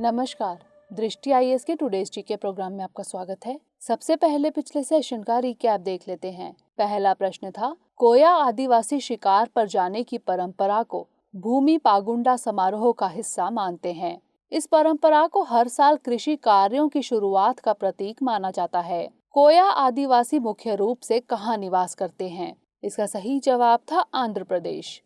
नमस्कार, दृष्टि आईएएस के टुडेज जीके प्रोग्राम में आपका स्वागत है। सबसे पहले पिछले सेशन का रिकैप देख लेते हैं। पहला प्रश्न था, कोया आदिवासी शिकार पर जाने की परंपरा को भूमि पागुंडा समारोह का हिस्सा मानते हैं। इस परंपरा को हर साल कृषि कार्यों की शुरुआत का प्रतीक माना जाता है। कोया आदिवासी मुख्य रूप से कहाँ निवास करते हैं? इसका सही जवाब था आंध्र प्रदेश।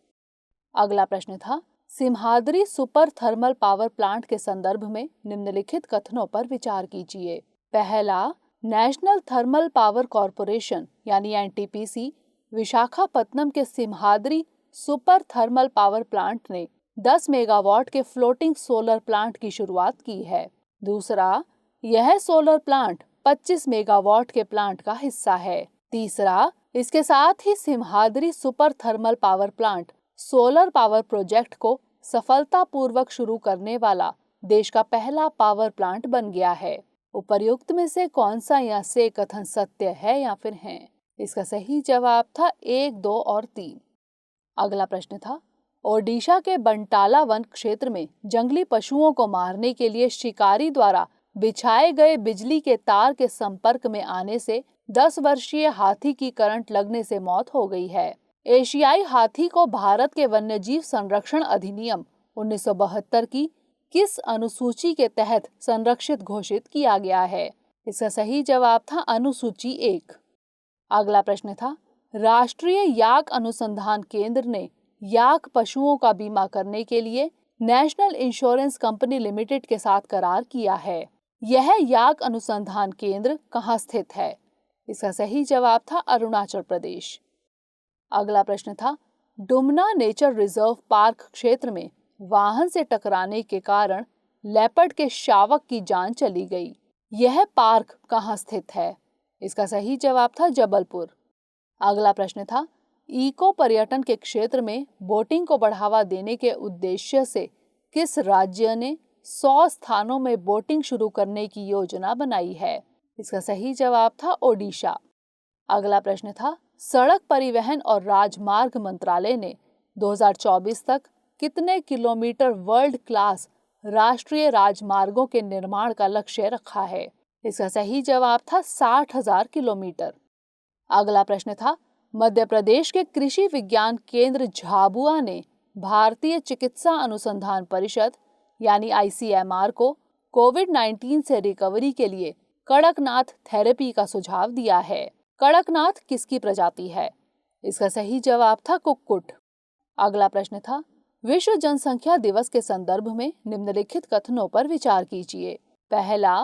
अगला प्रश्न था, Simhadri super thermal power plant के संदर्भ में निम्नलिखित कथनों पर विचार कीजिए। पहला, नेशनल थर्मल पावर कॉरपोरेशन यानी एनटीपीसी विशाखापत्तनम के Simhadri super thermal power plant ने 10 मेगावाट के फ्लोटिंग सोलर प्लांट की शुरुआत की है। दूसरा, यह सोलर प्लांट 25 मेगावाट के प्लांट का हिस्सा है। तीसरा, इसके साथ ही Simhadri super thermal power plant solar power project को सफलतापूर्वक शुरू करने वाला देश का पहला पावर प्लांट बन गया है। उपर्युक्त में से कौन सा या से कथन सत्य है या फिर है? इसका सही जवाब था 1, 2 और 3। अगला प्रश्न था, ओडिशा के बंटाला वन क्षेत्र में जंगली पशुओं को मारने के लिए शिकारी द्वारा बिछाए गए बिजली के तार के संपर्क में आने से 10 वर्षीय हाथी की करंट लगने से मौत हो गई है। एशियाई हाथी को भारत के वन्यजीव संरक्षण अधिनियम 1972 की किस अनुसूची के तहत संरक्षित घोषित किया गया है? इसका सही जवाब था अनुसूची 1। अगला प्रश्न था, राष्ट्रीय याक अनुसंधान केंद्र ने याक पशुओं का बीमा करने के लिए नेशनल इंश्योरेंस कंपनी लिमिटेड के साथ करार किया है। यह याक अनुसंधान केंद्र कहाँ स्थित है? इसका सही जवाब था अरुणाचल प्रदेश। अगला प्रश्न था, डुमना नेचर रिजर्व पार्क क्षेत्र में वाहन से टकराने के कारण लेपर्ड के शावक की जान चली गई। यह पार्क कहाँ स्थित है? इसका सही जवाब था जबलपुर। अगला प्रश्न था, इको पर्यटन के क्षेत्र में बोटिंग को बढ़ावा देने के उद्देश्य से किस राज्य ने 100 स्थानों में बोटिंग शुरू करने की योजना बनाई है? इसका सही जवाब था ओडिशा। अगला प्रश्न था, सड़क परिवहन और राजमार्ग मंत्रालय ने 2024 तक कितने किलोमीटर वर्ल्ड क्लास राष्ट्रीय राजमार्गों के निर्माण का लक्ष्य रखा है? इसका सही जवाब था 60,000 किलोमीटर। अगला प्रश्न था, मध्य प्रदेश के कृषि विज्ञान केंद्र झाबुआ ने भारतीय चिकित्सा अनुसंधान परिषद यानी आईसीएमआर को कोविड-19 से रिकवरी के लिए कड़कनाथ थेरेपी का सुझाव दिया है। कड़कनाथ किसकी प्रजाति है? इसका सही जवाब था कुक्कुट। अगला प्रश्न था, विश्व जनसंख्या दिवस के संदर्भ में निम्नलिखित कथनों पर विचार कीजिए। पहला,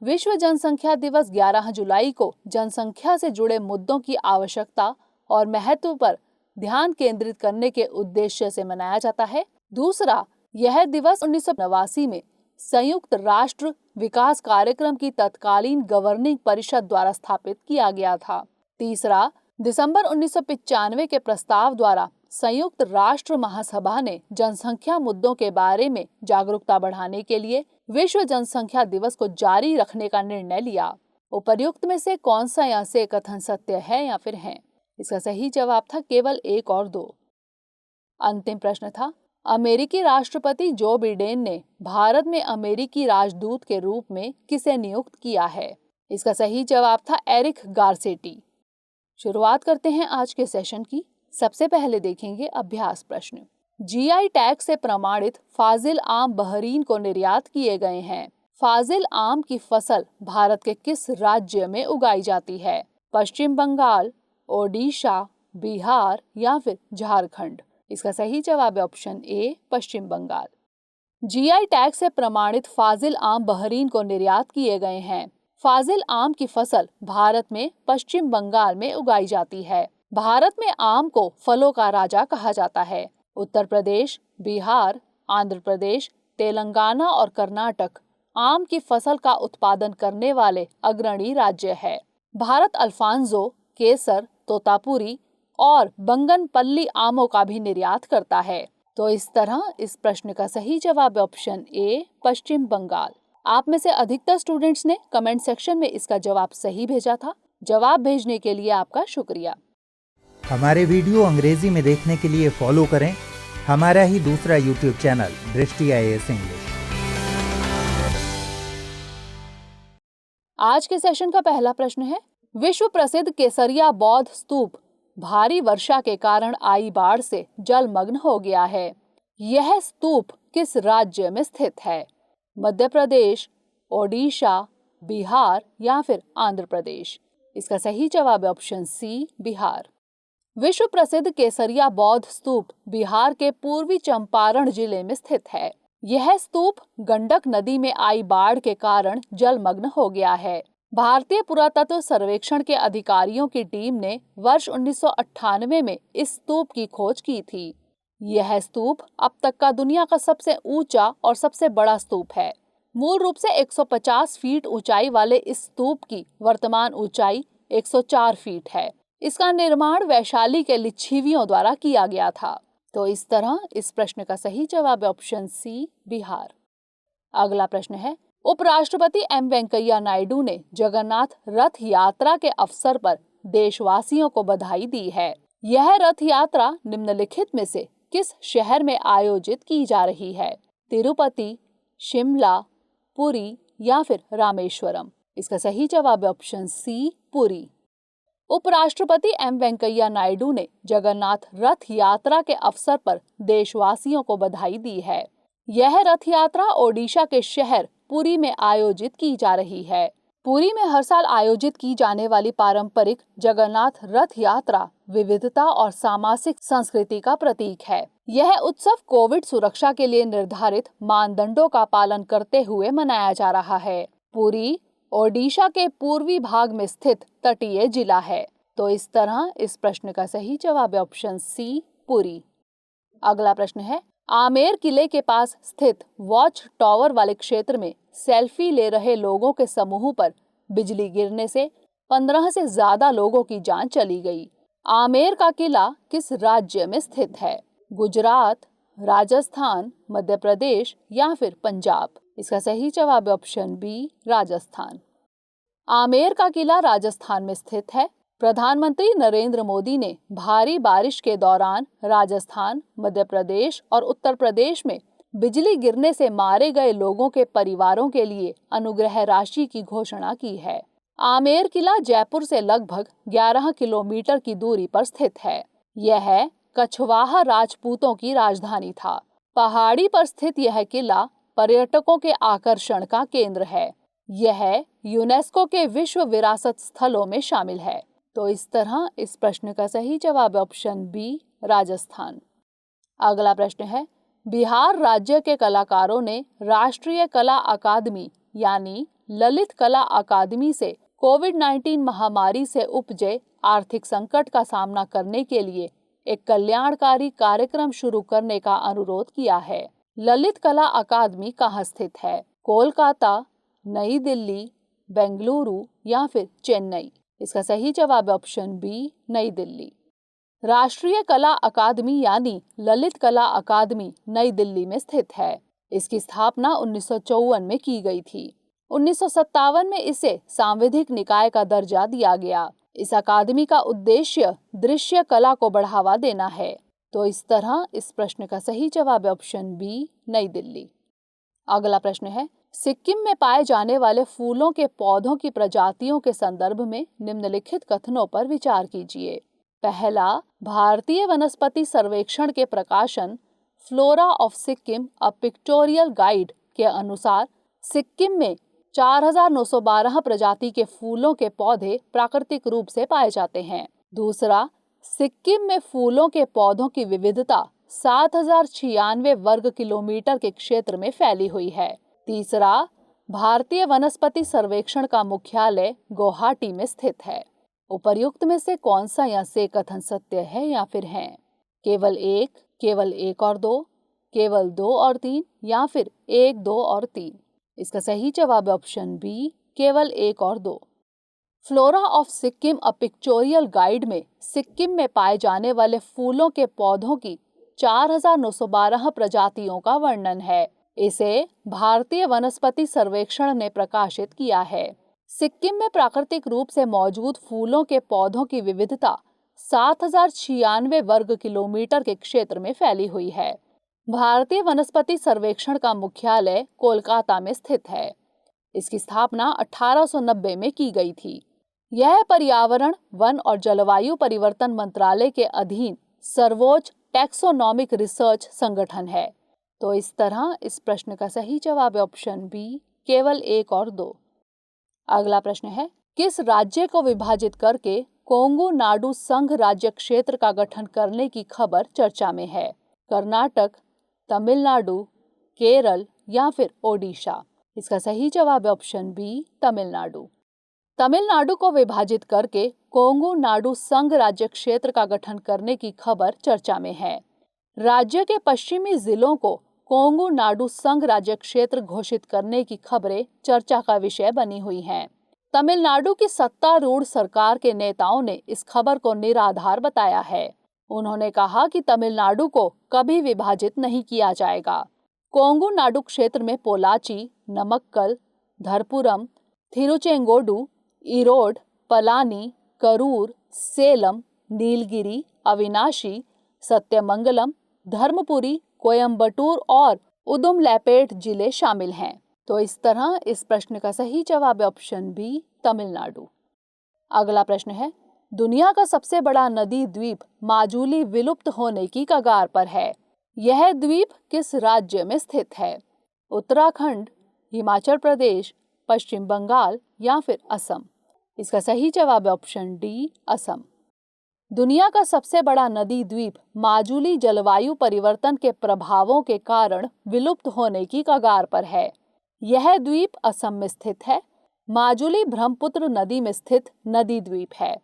विश्व जनसंख्या दिवस 11 जुलाई को जनसंख्या से जुड़े मुद्दों की आवश्यकता और महत्व पर ध्यान केंद्रित करने के उद्देश्य से मनाया जाता है। दूसरा, यह दिवस 1989 में संयुक्त राष्ट्र विकास कार्यक्रम की तत्कालीन गवर्निंग परिषद द्वारा स्थापित किया गया था। तीसरा, दिसंबर 1995 के प्रस्ताव द्वारा संयुक्त राष्ट्र महासभा ने जनसंख्या मुद्दों के बारे में जागरूकता बढ़ाने के लिए विश्व जनसंख्या दिवस को जारी रखने का निर्णय लिया। उपर्युक्त में से कौन सा या से कथन सत्य है या फिर है? इसका सही जवाब था केवल 1 और 2। अंतिम प्रश्न था, अमेरिकी राष्ट्रपति जो बिडेन ने भारत में अमेरिकी राजदूत के रूप में किसे नियुक्त किया है? इसका सही जवाब था एरिक गारसेटी। शुरुआत करते हैं आज के सेशन की। सबसे पहले देखेंगे अभ्यास प्रश्न। जीआई टैग से प्रमाणित फाजिल आम बहरीन को निर्यात किए गए हैं। फाजिल आम की फसल भारत के किस राज्य में उगाई जाती है? पश्चिम बंगाल, ओडिशा, बिहार या फिर झारखंड? इसका सही जवाब है option A, Paschim Bangal. GI tag से प्रमाणित फाजिल आम बहरीन को निर्यात किए गए हैं। फाजिल आम की फसल भारत में पश्चिम बंगाल में उगाई जाती है। भारत में आम को फलों का राजा कहा जाता है। उत्तर प्रदेश, बिहार, आंध्र प्रदेश, तेलंगाना और कर्नाटक आम की फसल का उत्पादन करने वाले अग्रणी राज्य है। भारत अल्फांसो, केसर, तोतापुरी और बंगनपल्ली आमों का भी निर्यात करता है। तो इस तरह इस प्रश्न का सही जवाब है ऑप्शन ए, पश्चिम बंगाल। आप में से अधिकतर स्टूडेंट्स ने कमेंट सेक्शन में इसका जवाब सही भेजा था। जवाब भेजने के लिए आपका शुक्रिया। हमारे वीडियो अंग्रेजी में देखने के लिए फॉलो करें हमारा ही दूसरा यूट्यूब चैनल दृष्टि आईएएस इंग्लिश। आज के सेशन का पहला प्रश्न है, विश्व प्रसिद्ध केसरिया बौद्ध स्तूप भारी वर्षा के कारण आई बाढ़ से जलमग्न हो गया है। यह स्तूप किस राज्य में स्थित है? मध्य प्रदेश, ओडिशा, बिहार या फिर आंध्र प्रदेश? इसका सही जवाब है ऑप्शन सी, बिहार। विश्व प्रसिद्ध केसरिया बौद्ध स्तूप बिहार के पूर्वी चंपारण जिले में स्थित है। यह स्तूप गंडक नदी में आई बाढ़ के कारण जलमग्न हो गया है। भारतीय पुरातत्व सर्वेक्षण के अधिकारियों की टीम ने वर्ष 1998 में इस स्तूप की खोज की थी। यह स्तूप अब तक का दुनिया का सबसे ऊंचा और सबसे बड़ा स्तूप है। मूल रूप से 150 फीट ऊंचाई वाले इस स्तूप की वर्तमान ऊंचाई 104 फीट है। इसका निर्माण वैशाली के लिच्छिवियों द्वारा किया गया था। तो इस तरह इस प्रश्न का सही जवाब है ऑप्शन सी, बिहार। अगला प्रश्न है, उपराष्ट्रपति एम वेंकैया नायडू ने जगन्नाथ रथ यात्रा के अवसर पर देशवासियों को बधाई दी है। यह रथ यात्रा निम्नलिखित में से किस शहर में आयोजित की जा रही है? तिरुपति, शिमला, पुरी या फिर रामेश्वरम? इसका सही जवाब है ऑप्शन सी, पुरी। उपराष्ट्रपति एम वेंकैया नायडू ने जगन्नाथ रथ यात्रा के अवसर पर देशवासियों को बधाई दी है। यह रथ यात्रा ओडिशा के शहर पुरी में आयोजित की जा रही है। पुरी में हर साल आयोजित की जाने वाली पारंपरिक जगन्नाथ रथ यात्रा विविधता और सामाजिक संस्कृति का प्रतीक है। यह उत्सव कोविड सुरक्षा के लिए निर्धारित मानदंडों का पालन करते हुए मनाया जा रहा है। पुरी ओडिशा के पूर्वी भाग में स्थित तटीय जिला है। तो इस तरह इस प्रश्न का सही जवाब है ऑप्शन सी, पुरी। अगला प्रश्न है, आमेर किले के पास स्थित वॉच टावर वाले क्षेत्र में सेल्फी ले रहे लोगों के समूह पर बिजली गिरने से 15 से ज्यादा लोगों की जान चली गई। आमेर का किला किस राज्य में स्थित है? गुजरात, राजस्थान, मध्य प्रदेश या फिर पंजाब? इसका सही जवाब है ऑप्शन बी, राजस्थान। आमेर का किला राजस्थान में स्थित है। प्रधानमंत्री नरेंद्र मोदी ने भारी बारिश के दौरान राजस्थान, मध्य प्रदेश और उत्तर प्रदेश में बिजली गिरने से मारे गए लोगों के परिवारों के लिए अनुग्रह राशि की घोषणा की है। आमेर किला जयपुर से लगभग 11 किलोमीटर की दूरी पर स्थित है। यह कछवाहा राजपूतों की राजधानी था। पहाड़ी पर स्थित यह किला पर्यटकों के आकर्षण का केंद्र है। यह यूनेस्को के विश्व विरासत स्थलों में शामिल है। तो इस तरह इस प्रश्न का सही जवाब है ऑप्शन बी, राजस्थान। अगला प्रश्न है, बिहार राज्य के कलाकारों ने राष्ट्रीय कला अकादमी यानी ललित कला अकादमी से कोविड-19 महामारी से उपजे आर्थिक संकट का सामना करने के लिए एक कल्याणकारी कार्यक्रम शुरू करने का अनुरोध किया है। ललित कला अकादमी कहाँ स्थित है? कोलकाता, नई दिल्ली, बेंगलुरु या फिर चेन्नई? इसका सही जवाब है ऑप्शन बी, नई दिल्ली। राष्ट्रीय कला अकादमी यानी ललित कला अकादमी नई दिल्ली में स्थित है। इसकी स्थापना 1954 में की गई थी। 1957 में इसे सांविधिक निकाय का दर्जा दिया गया। इस अकादमी का उद्देश्य दृश्य कला को बढ़ावा देना है। तो इस तरह इस प्रश्न का सही जवाब है ऑप्शन बी, नई दिल्ली। अगला प्रश्न है, सिक्किम में पाए जाने वाले फूलों के पौधों की प्रजातियों के संदर्भ में निम्नलिखित कथनों पर विचार कीजिए। पहला, भारतीय वनस्पति सर्वेक्षण के प्रकाशन flora of Sikkim a pictorial guide के अनुसार सिक्किम में 4912 प्रजाति के फूलों के पौधे प्राकृतिक रूप से पाए जाते हैं। दूसरा, सिक्किम में फूलों के पौधों की विविधता 7096 वर्ग किलोमीटर के क्षेत्र में फैली हुई है। तीसरा, भारतीय वनस्पति सर्वेक्षण का मुख्यालय गुवाहाटी में स्थित है। उपर्युक्त में से कौन सा या से कथन सत्य है या फिर हैं? केवल एक और दो, केवल 2 और 3 या फिर 1, 2 और 3? इसका सही जवाब है ऑप्शन बी, केवल 1 और 2। Flora of Sikkim a pictorial guide में सिक्किम में पाए जाने वाले फूलों के पौधों की 4912 प्रजातियों का वर्णन है। इसे भारतीय वनस्पति सर्वेक्षण ने प्रकाशित किया है। सिक्किम में प्राकृतिक रूप से मौजूद फूलों के पौधों की विविधता 7096 वर्ग किलोमीटर के क्षेत्र में फैली हुई है। भारतीय वनस्पति सर्वेक्षण का मुख्यालय कोलकाता में स्थित है। इसकी स्थापना 1890 में की गई थी। यह पर्यावरण, वन और जलवायु परिवर्तन मंत्रालय के अधीन सर्वोच्च टैक्सोनॉमिक रिसर्च संगठन है। तो इस तरह इस प्रश्न का सही जवाब है ऑप्शन बी, केवल 1 और 2। अगला प्रश्न है, किस राज्य को विभाजित करके कोंगू नाडु संघ राज्य क्षेत्र का गठन करने की खबर चर्चा में है? कर्नाटक, तमिलनाडु, केरल या फिर ओडिशा? इसका सही जवाब है ऑप्शन बी, तमिलनाडु। तमिलनाडु को विभाजित करके कोंगू नाडु संघ राज्य क्षेत्र का गठन करने की खबर चर्चा में है। राज्य के पश्चिमी जिलों को कोंगू नाडु संघ राज्य क्षेत्र घोषित करने की खबरें चर्चा का विषय बनी हुई हैं। तमिलनाडु की सत्तारूढ़ सरकार के नेताओं ने इस खबर को निराधार बताया है। उन्होंने कहा कि तमिलनाडु को कभी विभाजित नहीं किया जाएगा। कोंगू नाडु क्षेत्र में पोलाची, नमक्कल, धरपुरम, थिरुचेंगोडु, ईरोड, पलानी, करूर, सेलम, नीलगिरी, अविनाशी, सत्यमंगलम, धर्मपुरी, कोयम्बटूर और उदुमलैपेट जिले शामिल हैं। तो इस तरह इस प्रश्न का सही जवाब है ऑप्शन बी, तमिलनाडु। अगला प्रश्न है, दुनिया का सबसे बड़ा नदी द्वीप माजुली विलुप्त होने की कगार पर है। यह द्वीप किस राज्य में स्थित है? उत्तराखंड, हिमाचल प्रदेश, पश्चिम बंगाल या फिर असम? इसका सही जवाब है ऑप्शन डी, असम। दुनिया का सबसे बड़ा नदी द्वीप माजुली जलवायु परिवर्तन के प्रभावों के कारण विलुप्त होने की कगार पर है। यह द्वीप असम में स्थित है। माजुली ब्रह्मपुत्र नदी में स्थित नदी द्वीप है।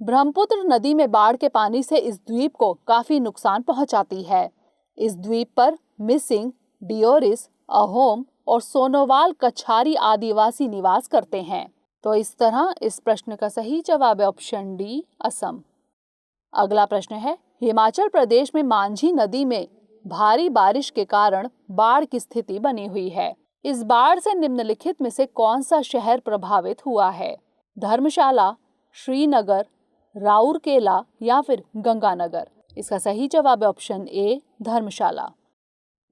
ब्रह्मपुत्र नदी में बाढ़ के पानी से इस द्वीप को काफी नुकसान पहुंचाती है। इस द्वीप पर मिसिंग, डियोरिस, अहोम और सोनोवाल कछारी आदिवासी निवास करते हैं। तो इस तरह इस प्रश्न का सही जवाब है ऑप्शन डी, असम। अगला प्रश्न है, हिमाचल प्रदेश में मांझी नदी में भारी बारिश के कारण बाढ़ की स्थिति बनी हुई है। इस बाढ़ से निम्नलिखित में से कौन सा शहर प्रभावित हुआ है? धर्मशाला, श्रीनगर, राउरकेला या फिर गंगानगर? इसका सही जवाब है ऑप्शन ए, धर्मशाला।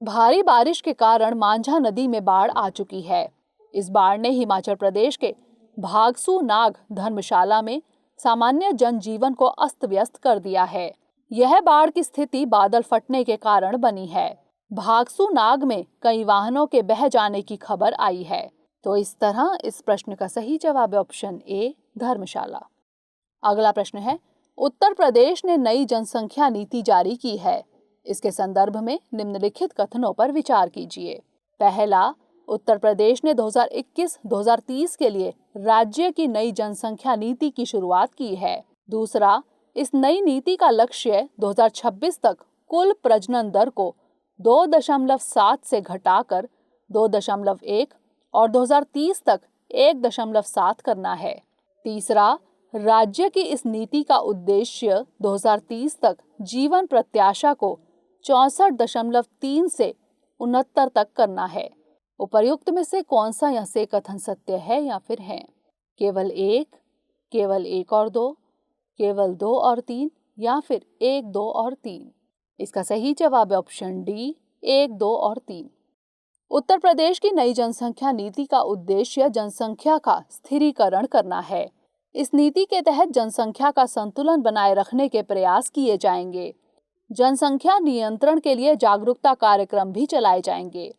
भारी बारिश के कारण मांझा नदी में बाढ़ आ चुकी है। इस बाढ़ ने हिमाचल प्रदेश के भागसू नाग धर्मशाला में सामान्य जनजीवन को अस्त व्यस्त कर दिया है। यह बाढ़ की स्थिति बादल फटने के कारण बनी है। भागसू नाग में कई वाहनों के बह जाने की खबर आई है। तो इस तरह इस प्रश्न का सही जवाब है ऑप्शन ए, धर्मशाला। अगला प्रश्न है, उत्तर प्रदेश ने नई जनसंख्या नीति जारी की है। इसके संदर्भ में निम्नलिखित कथनों पर विचार कीजिए। पहला, उत्तर प्रदेश ने 2021-2030 के लिए राज्य की नई जनसंख्या नीति की शुरुआत की है। दूसरा, इस नई नीति का लक्ष्य 2026 तक कुल प्रजनन दर को 2.7 से घटाकर 2.1 और 2030 तक 1.7 करना है। तीसरा, राज्य की इस नीति का उद्देश्य 2030 तक जीवन प्रत्याशा को 64.3 से 69 तक करना है। उपर्युक्त में से कौन सा यह से कथन सत्य है या फिर है? केवल 1 और 2, केवल 2 और 3 या फिर 1, 2 और 3? इसका सही जवाब है ऑप्शन डी, 1, 2 और 3। उत्तर प्रदेश की नई जनसंख्या नीति का उद्देश्य जनसंख्या का स्थिरीकरण करना है। इस नीति के तहत जनसंख्या का संतुलन बनाए रखने के प्रयास किए जाएंगे। जनसंख्या नियंत्रण के लिए जागरूकता कार्यक्रम भी चलाए जाएंगे।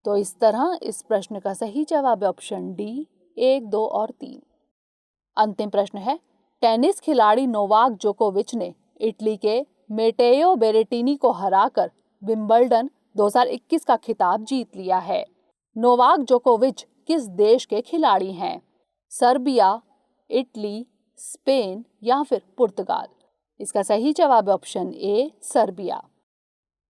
तो इस तरह इस प्रश्न का सही जवाब है ऑप्शन डी, 1, 2 और 3। अंतिम प्रश्न है, टेनिस खिलाड़ी नोवाक जोकोविच ने इटली के मेटेओ बेरेटिनी को हराकर विंबलडन 2021 का खिताब जीत लिया है। नोवाक जोकोविच किस देश के खिलाड़ी हैं? सर्बिया, इटली, स्पेन या फिर पुर्तगाल? इसका सही जवाब है ऑप्शन ए, सर्बिया।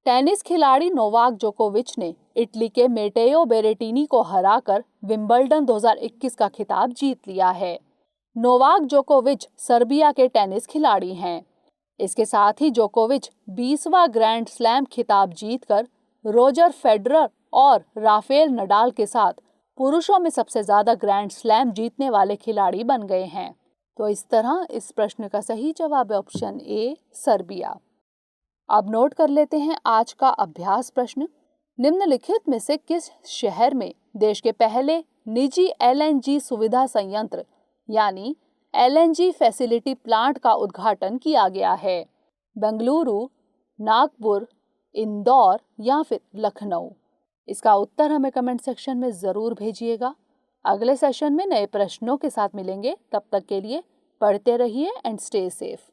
टेनिस खिलाड़ी नोवाक जोकोविच ने इटली के मेटेओ बेरेटिनी को हराकर विंबलडन 2021 का खिताब जीत लिया है। नोवाक जोकोविच सर्बिया के टेनिस खिलाड़ी हैं। इसके साथ ही जोकोविच 20वां ग्रैंड स्लैम खिताब जीतकर रोजर फेडरर और राफेल नडाल के साथ पुरुषों में सबसे ज्यादा ग्रैंड स्लैम जीतने वाले खिलाड़ी बन गए हैं। तो इस तरह इस प्रश्न का सही जवाब है ऑप्शन ए, सर्बिया। अब नोट कर लेते हैं आज का अभ्यास प्रश्न। निम्नलिखित में से किस शहर में देश के पहले निजी LNG सुविधा संयंत्र यानी LNG फैसिलिटी प्लांट का उद्घाटन किया गया है? बेंगलुरु, नागपुर, इंदौर या फिर लखनऊ? इसका उत्तर हमें कमेंट सेक्शन में ज़रूर भेजिएगा। अगले सेशन में नए प्रश्नों के साथ मिलेंगे। तब तक के लिए पढ़ते रहिए एंड स्टे सेफ।